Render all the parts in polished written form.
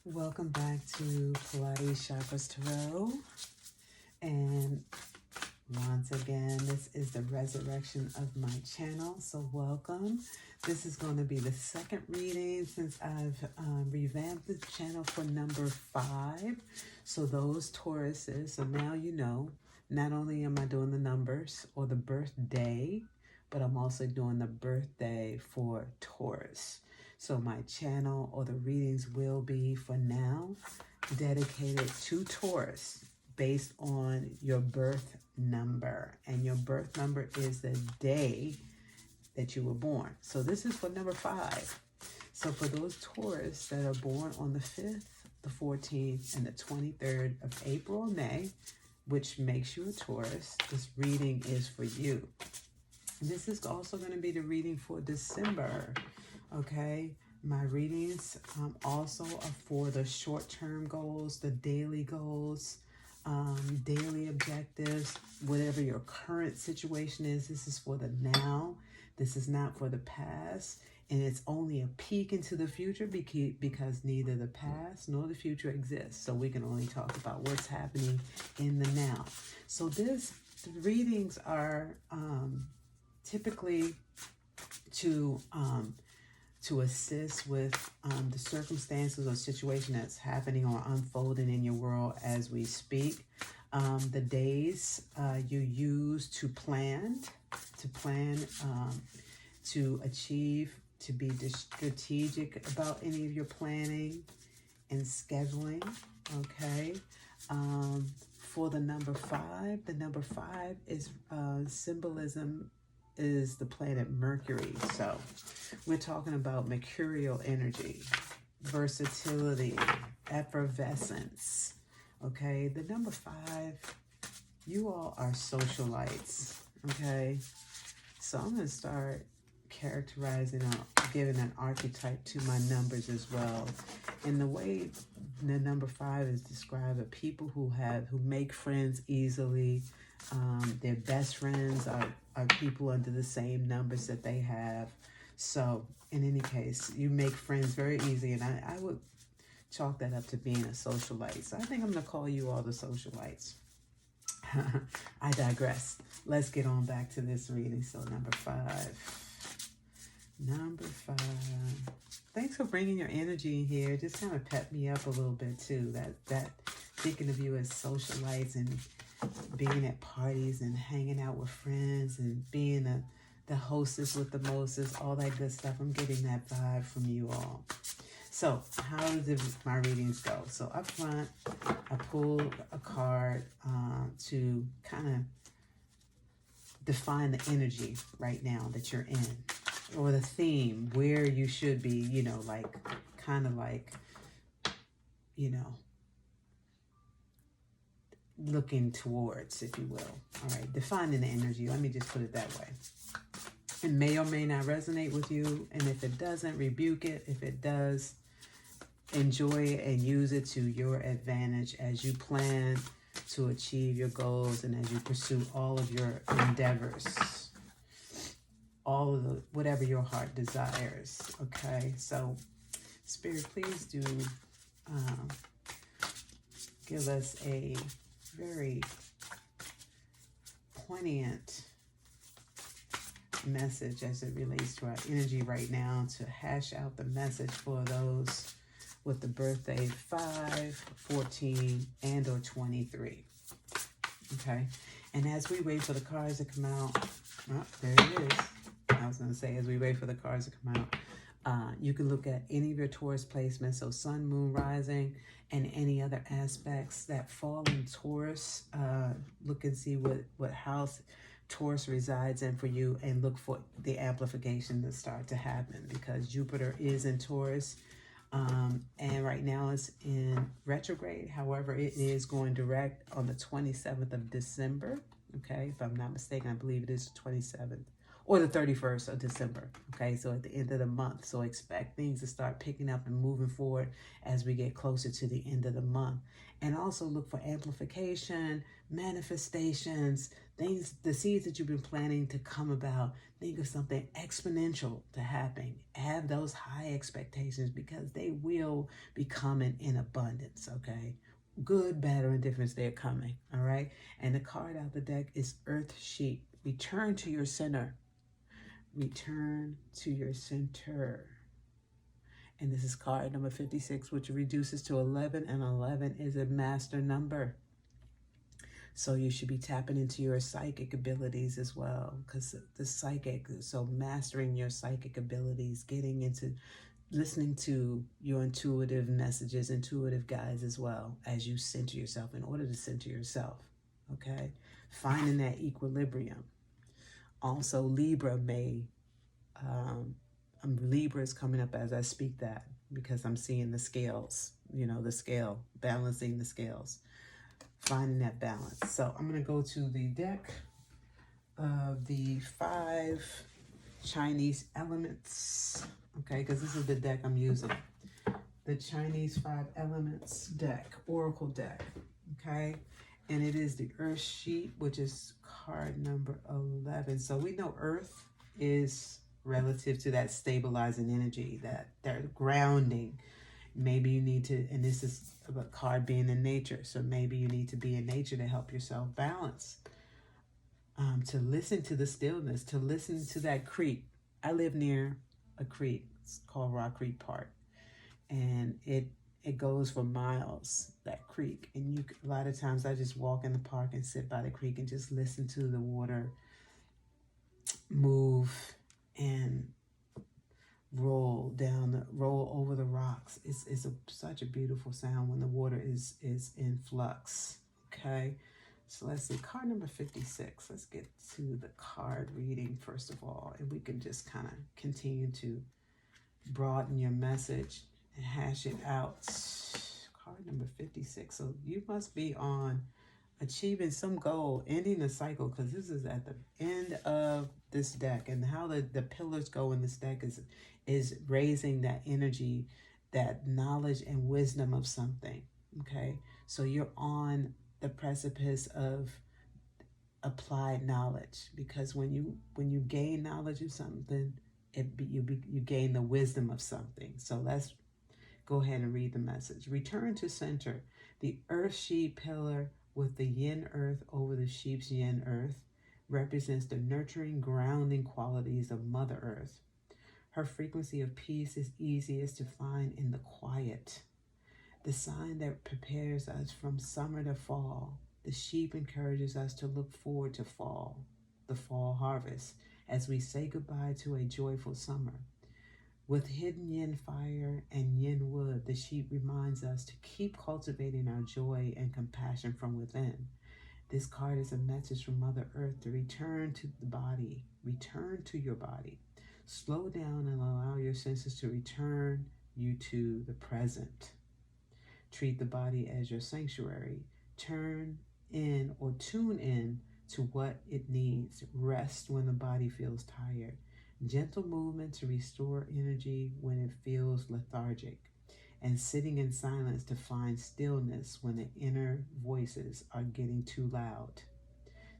Welcome back to Pilates Chakras Tarot. And once again, this is the resurrection of my channel. So welcome. This is going to be the second reading since I've revamped the channel for number 5. So those Tauruses, so now you know, not only am I doing the numbers or the birthday, but I'm also doing the birthday for Taurus. So my channel or the readings will be, for now, dedicated to Taurus based on your birth number. And your birth number is the day that you were born. So this is for number 5. So for those Taurus that are born on the 5th, the 14th, and the 23rd of April or May, which makes you a Taurus, this reading is for you. This is also going to be the reading for December. Okay, my readings also are for the short-term goals, the daily goals, daily objectives, whatever your current situation is. This is for the now. This is not for the past. And it's only a peek into the future because neither the past nor the future exists. So we can only talk about what's happening in the now. So the readings are typically to assist with the circumstances or situation that's happening or unfolding in your world as we speak. The days you use to plan, to achieve, to be strategic about any of your planning and scheduling, okay? For the number 5 is symbolism is the planet Mercury. So we're talking about mercurial energy, versatility, effervescence. Okay, the number 5, you all are socialites. Okay, so I'm going to start characterizing or giving an archetype to my numbers as well. And the way the number 5 is described are people who make friends easily. Their best friends are people under the same numbers that they have. So in any case, you make friends very easy, and I would chalk that up to being a socialite. So I think I'm going to call you all the socialites. I digress. Let's get on back to this reading. So number 5. Number 5. Thanks for bringing your energy in here. Just kind of pep me up a little bit too. That thinking of you as socialites and being at parties and hanging out with friends and being the hostess with the mostest, all that good stuff. I'm getting that vibe from you all. So how did my readings go? So up front, I pulled a card to kind of define the energy right now that you're in, or the theme, where you should be, you know, like, kind of like, you know, looking towards, if you will. All right, defining the energy. Let me just put it that way. It may or may not resonate with you, and if it doesn't, rebuke it. If it does, enjoy it and use it to your advantage as you plan to achieve your goals and as you pursue all of your endeavors, all of whatever your heart desires. Okay, so Spirit, please do give us a very poignant message as it relates to our energy right now, to hash out the message for those with the birthday 5, 14, and or 23. Okay, and as we wait for the cards to come out, oh, there it is. I was going to say, as we wait for the cards to come out, you can look at any of your Taurus placements, so sun, moon, rising, and any other aspects that fall in Taurus. Look and see what house Taurus resides in for you, and look for the amplification to start to happen, because Jupiter is in Taurus, and right now it's in retrograde. However, it is going direct on the 27th of December. Okay, if I'm not mistaken, I believe it is the 27th or the 31st of December. Okay, so at the end of the month. So expect things to start picking up and moving forward as we get closer to the end of the month. And also look for amplification, manifestations, things, the seeds that you've been planning to come about. Think of something exponential to happen. Have those high expectations because they will be coming in abundance, okay? Good, bad, or indifference, they're coming, all right? And the card out the deck is Earth Sheep. Return to your center. Return to your center. And this is card number 56, which reduces to 11, and 11 is a master number. So you should be tapping into your psychic abilities as well, because the psychic, so mastering your psychic abilities, getting into listening to your intuitive messages, intuitive guides as well as you center yourself in order to center yourself, okay? Finding that equilibrium. Also, Libra may, Libra is coming up as I speak that because I'm seeing the scales, you know, the scale, balancing the scales, finding that balance. So I'm going to go to the deck of the 5 Chinese elements, okay, because this is the deck I'm using. The Chinese 5 elements deck, oracle deck, okay? And it is the Earth Sheep, which is card number 11. So we know Earth is relative to that stabilizing energy, that grounding. Maybe you need to, and this is a card being in nature, so maybe you need to be in nature to help yourself balance. To listen to the stillness, to listen to that creek. I live near a creek. It's called Rock Creek Park. And it goes for miles, that creek. And you, a lot of times I just walk in the park and sit by the creek and just listen to the water move and roll over the rocks. It's such a beautiful sound when the water is in flux. Okay, so let's see, card number 56. Let's get to the card reading first of all, and we can just kind of continue to broaden your message and hash it out. Card number 56. So you must be on achieving some goal, ending a cycle, because this is at the end of this deck. And how the pillars go in this deck is raising that energy, that knowledge and wisdom of something. Okay, so you're on the precipice of applied knowledge, because when you gain knowledge of something, you gain the wisdom of something. So let's go ahead and read the message. Return to center. The Earth Sheep pillar with the yin earth over the sheep's yin earth represents the nurturing, grounding qualities of Mother Earth. Her frequency of peace is easiest to find in the quiet, the sign that prepares us from summer to fall. The sheep encourages us to look forward to fall, the fall harvest, as we say goodbye to a joyful summer. With hidden yin fire and yin wood, the sheep reminds us to keep cultivating our joy and compassion from within. This card is a message from Mother Earth to return to the body. Return to your body. Slow down and allow your senses to return you to the present. Treat the body as your sanctuary. Turn in or tune in to what it needs. Rest when the body feels tired. Gentle movement to restore energy when it feels lethargic. And sitting in silence to find stillness when the inner voices are getting too loud.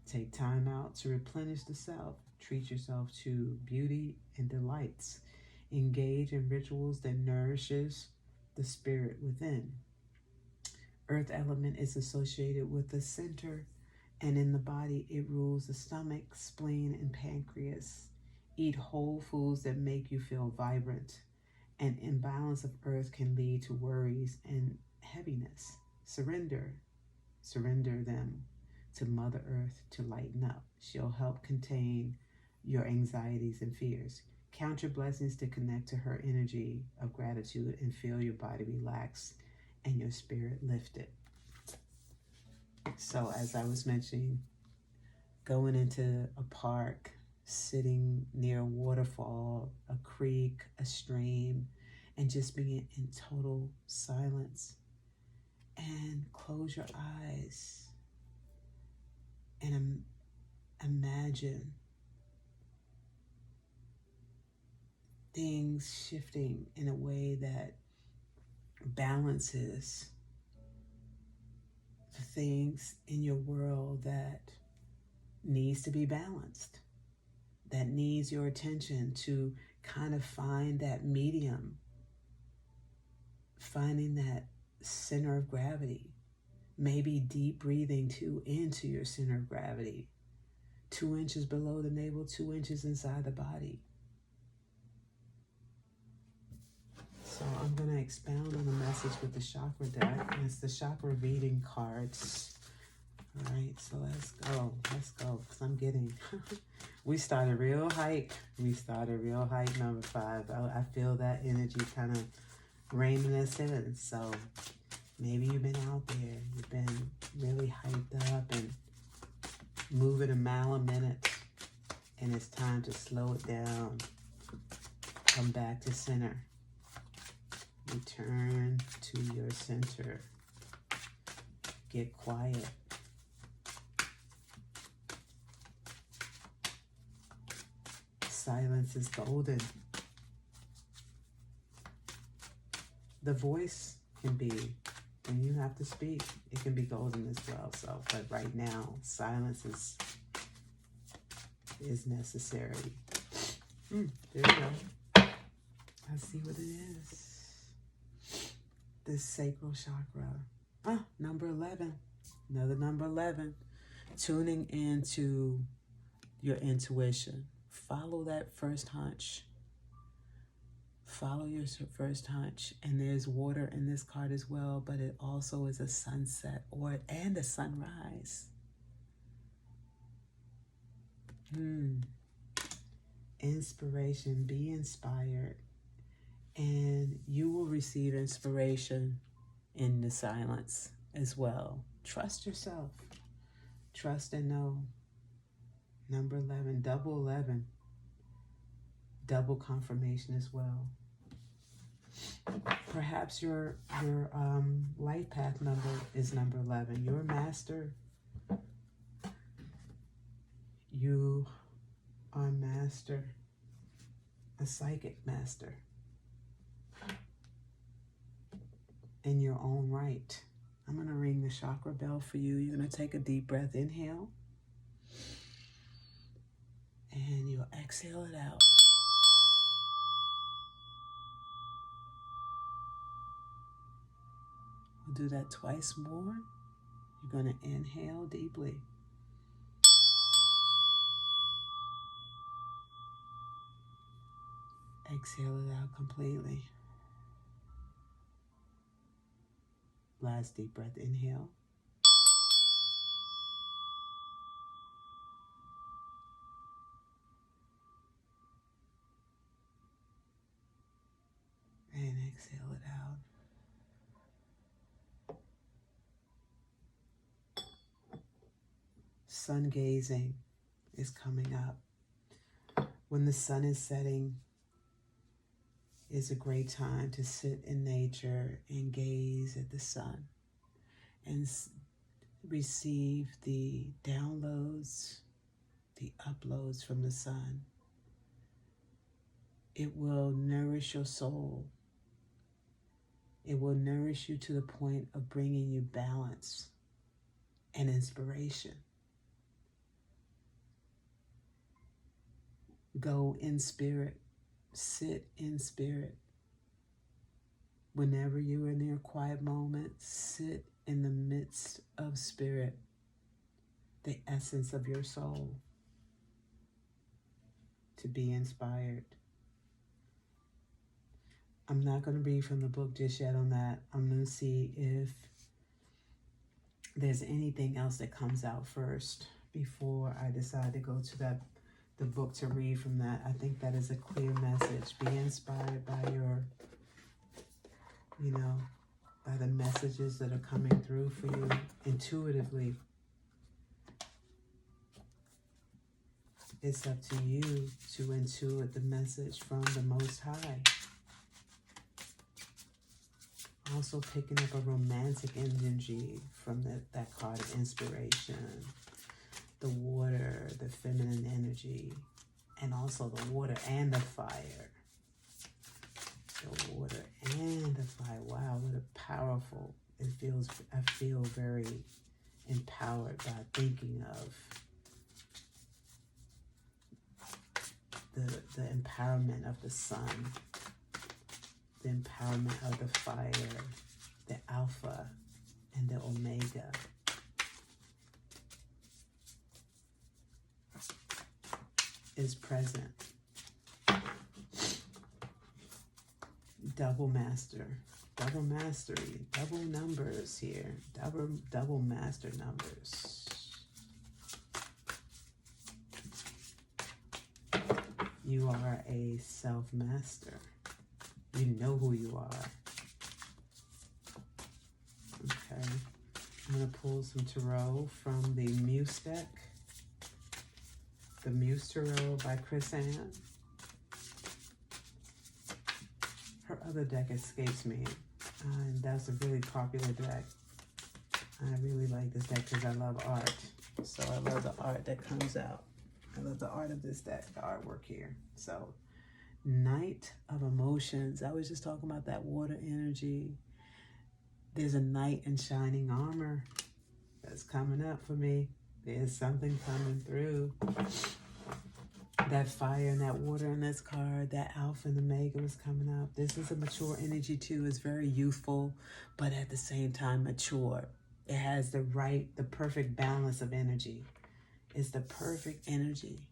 Take time out to replenish the self. Treat yourself to beauty and delights. Engage in rituals that nourishes the spirit within. Earth element is associated with the center, and in the body it rules the stomach, spleen, and pancreas. Eat whole foods that make you feel vibrant. An imbalance of earth can lead to worries and heaviness. Surrender them to Mother Earth to lighten up. She'll help contain your anxieties and fears. Count your blessings to connect to her energy of gratitude and feel your body relax and your spirit lifted. So as I was mentioning, going into a park, sitting near a waterfall, a creek, a stream, and just being in total silence. And close your eyes and imagine things shifting in a way that balances the things in your world that needs to be balanced, that needs your attention to kind of find that medium, finding that center of gravity, maybe deep breathing into your center of gravity, 2 inches below the navel, 2 inches inside the body. So I'm going to expound on the message with the chakra deck, and it's the chakra reading cards. All right, so let's go, because I'm getting, we started real hype. Number 5. I feel that energy kind of reining us in. So maybe you've been out there, you've been really hyped up and moving a mile a minute, and it's time to slow it down, come back to center. Return to your center. Get quiet. Silence is golden. The voice can be, when you have to speak, it can be golden as well. So, but right now, silence is necessary. There you go. Let's see what it is. This sacral chakra. Number 11. Another number 11. Tuning into your intuition. Follow that first hunch. Follow your first hunch. And there's water in this card as well, but it also is a sunset and a sunrise. Inspiration. Be inspired. And you will receive inspiration in the silence as well. Trust yourself. Trust and know. Number 11, double 11. Double confirmation as well. Perhaps your life path number is number 11. You're a master. You are a master. A psychic master. In your own right. I'm going to ring the chakra bell for you. You're going to take a deep breath. Inhale. And you'll exhale it out. We'll do that twice more. You're going to inhale deeply. Exhale it out completely. Last deep breath, inhale. And exhale it out. Sun gazing is coming up. When the sun is setting, is a great time to sit in nature and gaze at the sun and receive the downloads, the uploads from the sun. It will nourish your soul. It will nourish you to the point of bringing you balance and inspiration. Go in spirit. Sit in spirit. Whenever you're in your quiet moment, sit in the midst of spirit, the essence of your soul, to be inspired. I'm not going to read from the book just yet on that. I'm going to see if there's anything else that comes out first before I decide to go to the book to read from that. I think that is a clear message. Be inspired by your, by the messages that are coming through for you intuitively. It's up to you to intuit the message from the Most High. Also picking up a romantic energy from that card of inspiration. The water, the feminine energy, and also the water and the fire. feel very empowered by thinking of the empowerment of the sun, the empowerment of the fire, the alpha and the omega. Is present. Double master, double mastery, double numbers here, double master numbers. You are a self-master. You know who you are. Okay. I'm going to pull some tarot from the Muse deck. The Muse Tarot by Chris Ann. Her other deck escapes me. And that's a really popular deck. I really like this deck because I love art. So I love the art that comes out. I love the art of this deck, the artwork here. So, Knight of Emotions. I was just talking about that water energy. There's a knight in shining armor that's coming up for me. There's something coming through. That fire and that water in this card, that alpha and omega was coming up. This is a mature energy too. It's very youthful, but at the same time mature. It has the perfect balance of energy. It's the perfect energy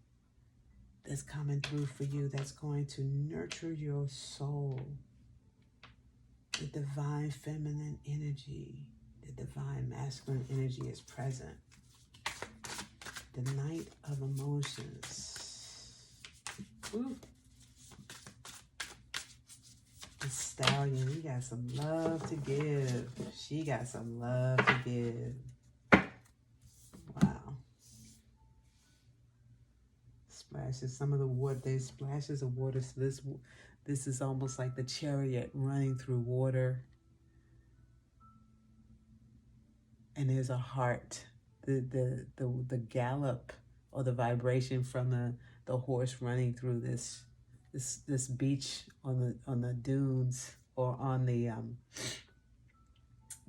that's coming through for you, that's going to nurture your soul. The divine feminine energy, the divine masculine energy is present. The Knight of Emotions. Ooh. The Stallion, he got some love to give. She got some love to give. Wow. Splashes, some of the water, there's splashes of water. So this is almost like the chariot running through water. And there's a heart. The gallop or the vibration from the horse running through this beach on the dunes, or on the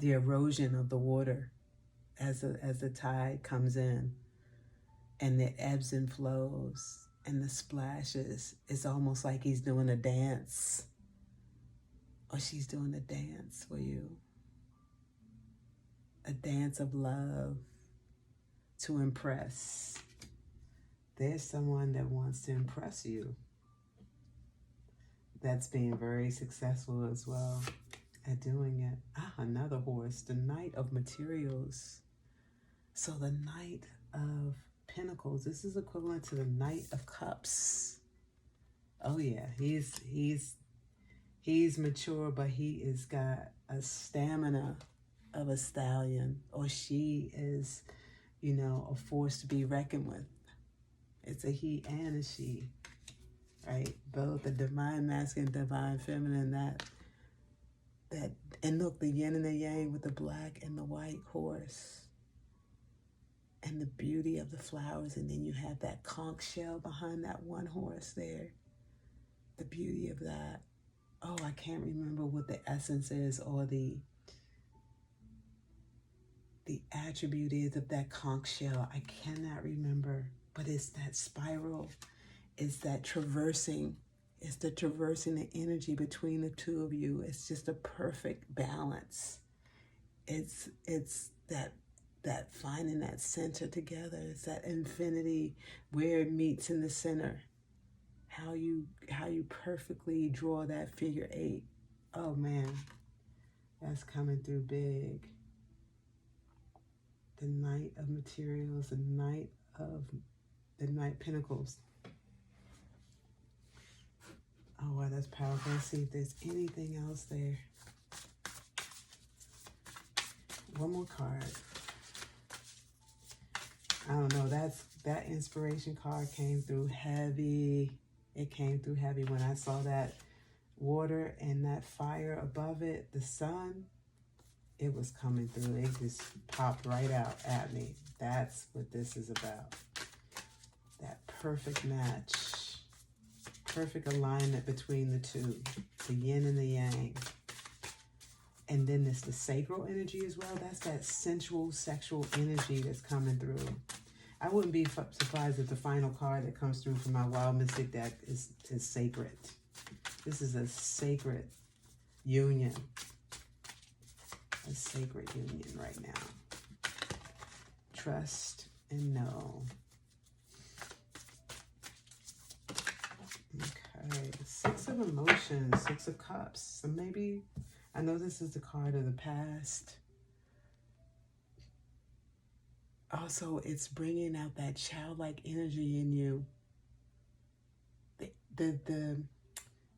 erosion of the water as the tide comes in, and the ebbs and flows and the splashes. It's almost like he's doing a dance, or she's doing a dance for you, a dance of love. To impress. There's someone that wants to impress you. That's being very successful as well at doing it. Another horse, the Knight of Materials. So the Knight of Pentacles, this is equivalent to the Knight of Cups. Oh yeah, he's mature, but he has got a stamina of a stallion, or she is, you know, a force to be reckoned with. It's a he and a she, right? Both the divine masculine, divine feminine, that, and look, the yin and the yang with the black and the white horse. And the beauty of the flowers, and then you have that conch shell behind that one horse there. The beauty of that. Oh, I can't remember what the essence is, or the attribute is of that conch shell. I cannot remember, but it's that spiral. It's that traversing. It's the traversing the energy between the two of you. It's just a perfect balance. It's that finding that center together. It's that infinity where it meets in the center. How you perfectly draw that figure 8. Oh man, that's coming through big. The Knight of Materials, the Knight Pentacles. Oh wow, that's powerful. Let's see if there's anything else there. One more card. I don't know, that inspiration card came through heavy. It came through heavy when I saw that water and that fire above it, the sun. It was coming through. It just popped right out at me. That's what this is about. That perfect match. Perfect alignment between the two. The yin and the yang. And then there's the sacral energy as well. That's that sensual, sexual energy that's coming through. I wouldn't be surprised if the final card that comes through from my Wild Mystic deck is sacred. This is a sacred union. A sacred union right now. Trust and know. Okay, Six of Emotions, Six of Cups. So maybe, I know this is the card of the past. Also, it's bringing out that childlike energy in you. The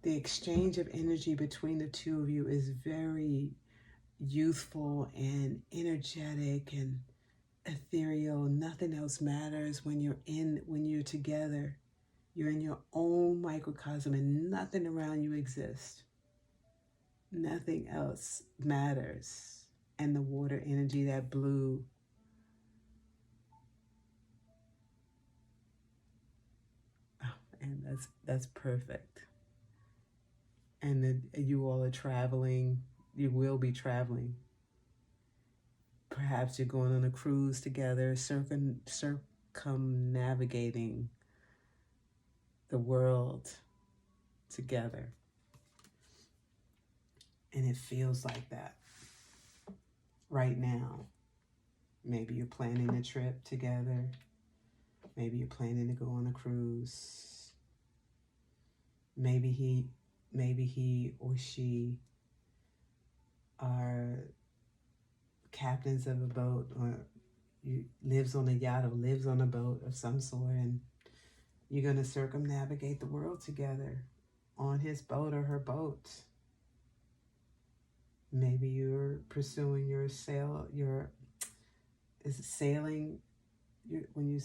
exchange of energy between the two of you is very youthful and energetic and ethereal. Nothing else matters when you're together. You're in your own microcosm and nothing around you exists. Nothing else matters. And the water energy, that blue. Oh, and that's perfect. And you all are traveling. You will be traveling. Perhaps you're going on a cruise together, circumnavigating the world together. And it feels like that right now. Maybe you're planning a trip together. Maybe you're planning to go on a cruise. Maybe he or she are captains of a boat, or lives on a yacht or lives on a boat of some sort, and you're going to circumnavigate the world together on his boat or her boat. Maybe you're pursuing sailing. When you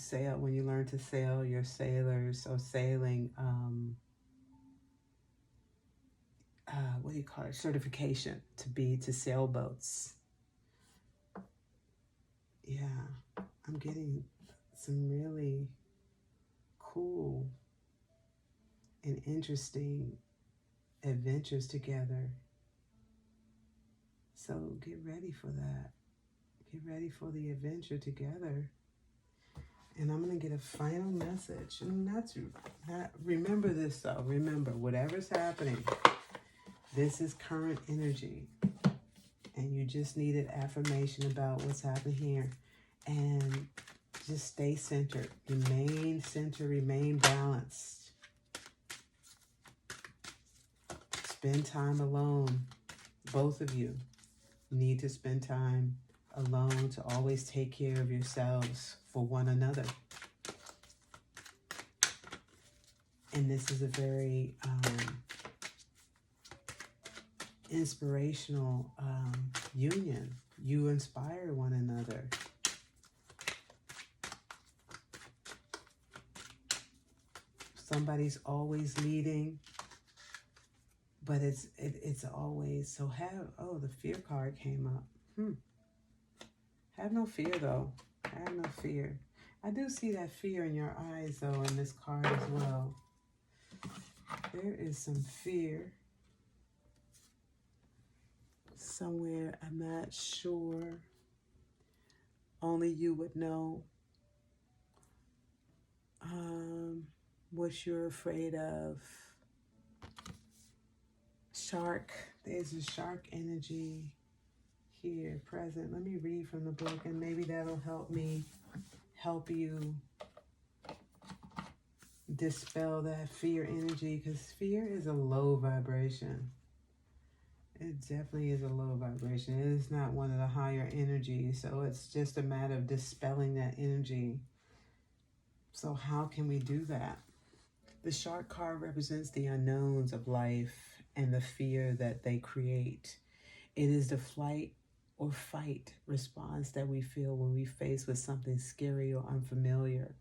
learn to sail, you're sailors, so sailing, what do you call it? Certification to sailboats. Yeah, I'm getting some really cool and interesting adventures together. So get ready for that. Get ready for the adventure together. And I'm going to get a final message. And remember this though. Remember, whatever's happening, this is current energy. And you just needed affirmation about what's happening here. And just stay centered. Remain centered. Remain balanced. Spend time alone. Both of you need to spend time alone to always take care of yourselves for one another. And this is a very inspirational union. You inspire one another. Somebody's always leading, but it's always so the fear card came up. Have no fear though. Have no fear. I do see that fear in your eyes though in this card as well. There is some fear somewhere. I'm not sure. Only you would know what you're afraid of. Shark. There's a shark energy here present. Let me read from the book and maybe that'll help you dispel that fear energy, because fear is a low vibration. It definitely is a low vibration. It is not one of the higher energies, so it's just a matter of dispelling that energy. So how can we do that? The shark card represents the unknowns of life and the fear that they create. It is the flight or fight response that we feel when we face with something scary or unfamiliar.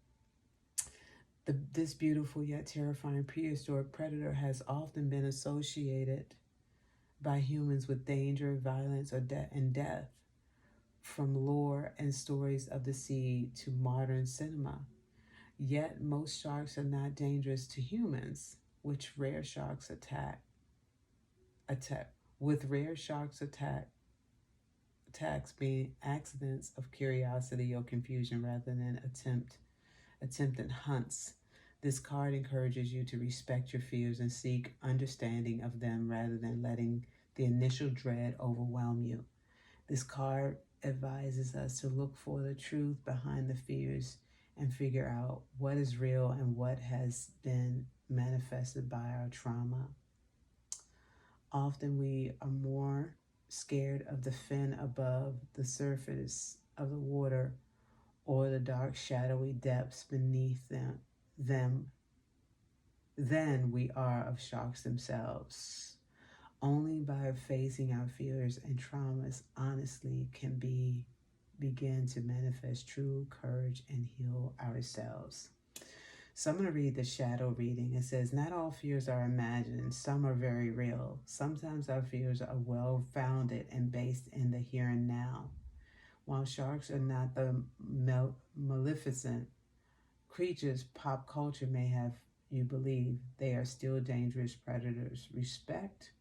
This beautiful yet terrifying prehistoric predator has often been associated by humans with danger, violence, or death, from lore and stories of the sea to modern cinema. Yet most sharks are not dangerous to humans, with rare sharks attack attacks being accidents of curiosity or confusion rather than attempted hunts. This card encourages you to respect your fears and seek understanding of them rather than letting the initial dread overwhelm you. This card advises us to look for the truth behind the fears and figure out what is real and what has been manifested by our trauma. Often we are more scared of the fin above the surface of the water or the dark, shadowy depths beneath them than we are of sharks themselves. Only by facing our fears and traumas honestly can begin to manifest true courage and heal ourselves. So I'm going to read the shadow reading. It says, not all fears are imagined. Some are very real. Sometimes our fears are well-founded and based in the here and now. While sharks are not the maleficent creatures pop culture may have you believe, they are still dangerous predators. Respect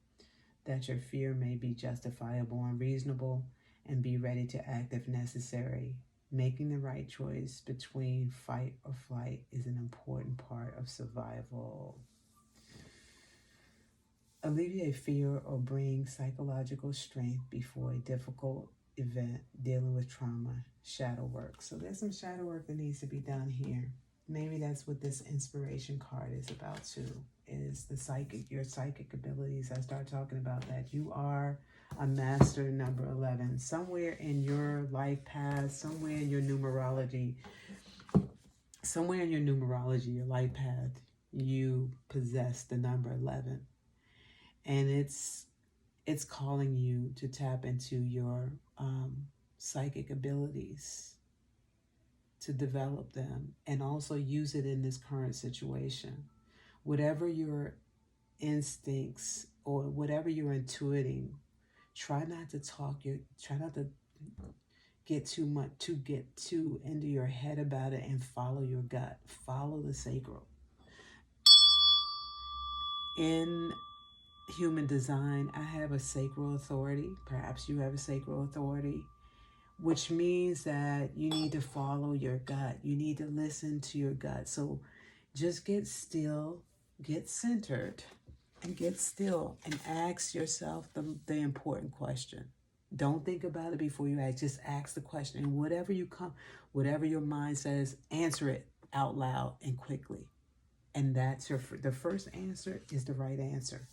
that your fear may be justifiable and reasonable, and be ready to act if necessary. Making the right choice between fight or flight is an important part of survival. Alleviate fear or bring psychological strength before a difficult event, dealing with trauma, shadow work. So there's some shadow work that needs to be done here. Maybe that's what this inspiration card is about too, is your psychic abilities. I start talking about that. You are a master number 11. Somewhere in your life path, somewhere in your numerology, your life path, you possess the number 11. And it's calling you to tap into your psychic abilities, to develop them, and also use it in this current situation. Whatever your instincts or whatever you're intuiting, try not to get too into your head about it, and follow your gut. Follow the sacral. In human design, I have a sacral authority. Perhaps you have a sacral authority, which means that you need to follow your gut. You need to listen to your gut. So just get still, get centered, and get still, and ask yourself the important question. Don't think about it before you ask. Just ask the question. And whatever your mind says, answer it out loud and quickly. And that's the first answer is the right answer.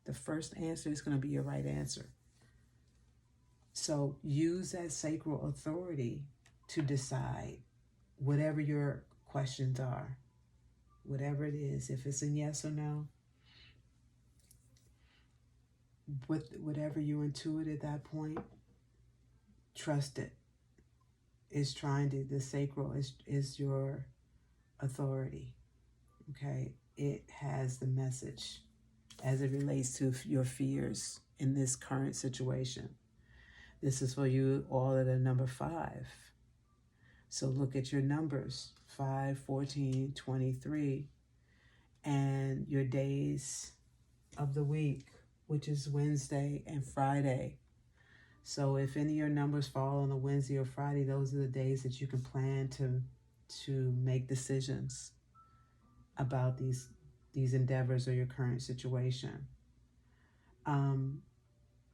The first answer is going to be your right answer. So use that sacral authority to decide whatever your questions are, whatever it is. If it's a yes or no, whatever you intuit at that point, trust it. The sacral is your authority. Okay? It has the message as it relates to your fears in this current situation. This is for you all at a number 5. So look at your numbers, 5, 14, 23, and your days of the week, which is Wednesday and Friday. So if any of your numbers fall on a Wednesday or Friday, those are the days that you can plan to make decisions about these endeavors or your current situation.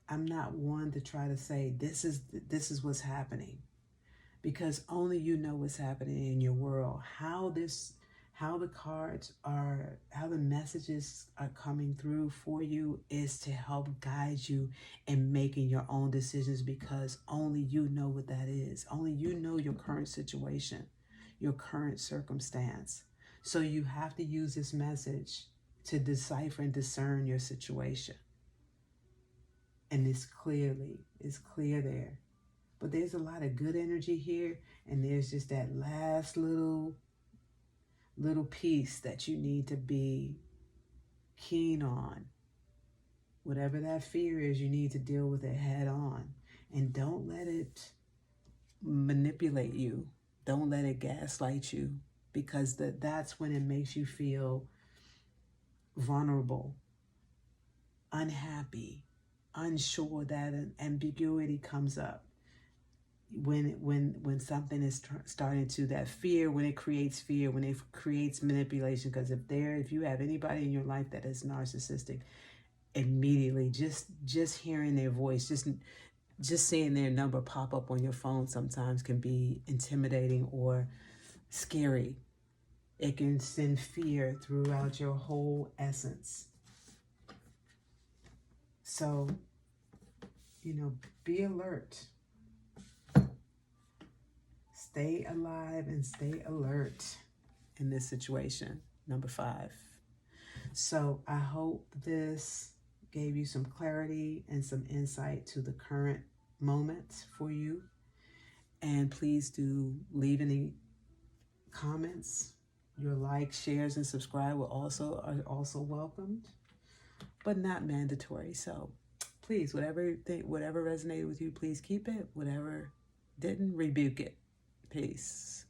I'm not one to try to say this is what's happening, because only you know what's happening in your world. How the cards are, how the messages are coming through for you is to help guide you in making your own decisions, because only you know what that is. Only you know your current situation, your current circumstance. So you have to use this message to decipher and discern your situation. And it's clear there. But there's a lot of good energy here, and there's just that last little piece that you need to be keen on. Whatever that fear is, you need to deal with it head on. And don't let it manipulate you. Don't let it gaslight you, because that's when it makes you feel vulnerable, unhappy, unsure, that an ambiguity comes up. When something is starting to, that fear, when it creates fear, when it creates manipulation, because if you have anybody in your life that is narcissistic, immediately just hearing their voice, just seeing their number pop up on your phone sometimes can be intimidating or scary. It can send fear throughout your whole essence. So, be alert. Stay alive and stay alert in this situation. Number 5. So I hope this gave you some clarity and some insight to the current moment for you. And please do leave any comments. Your likes, shares, and subscribe are also welcomed, but not mandatory. So please, whatever resonated with you, please keep it. Whatever didn't, rebuke it. Peace.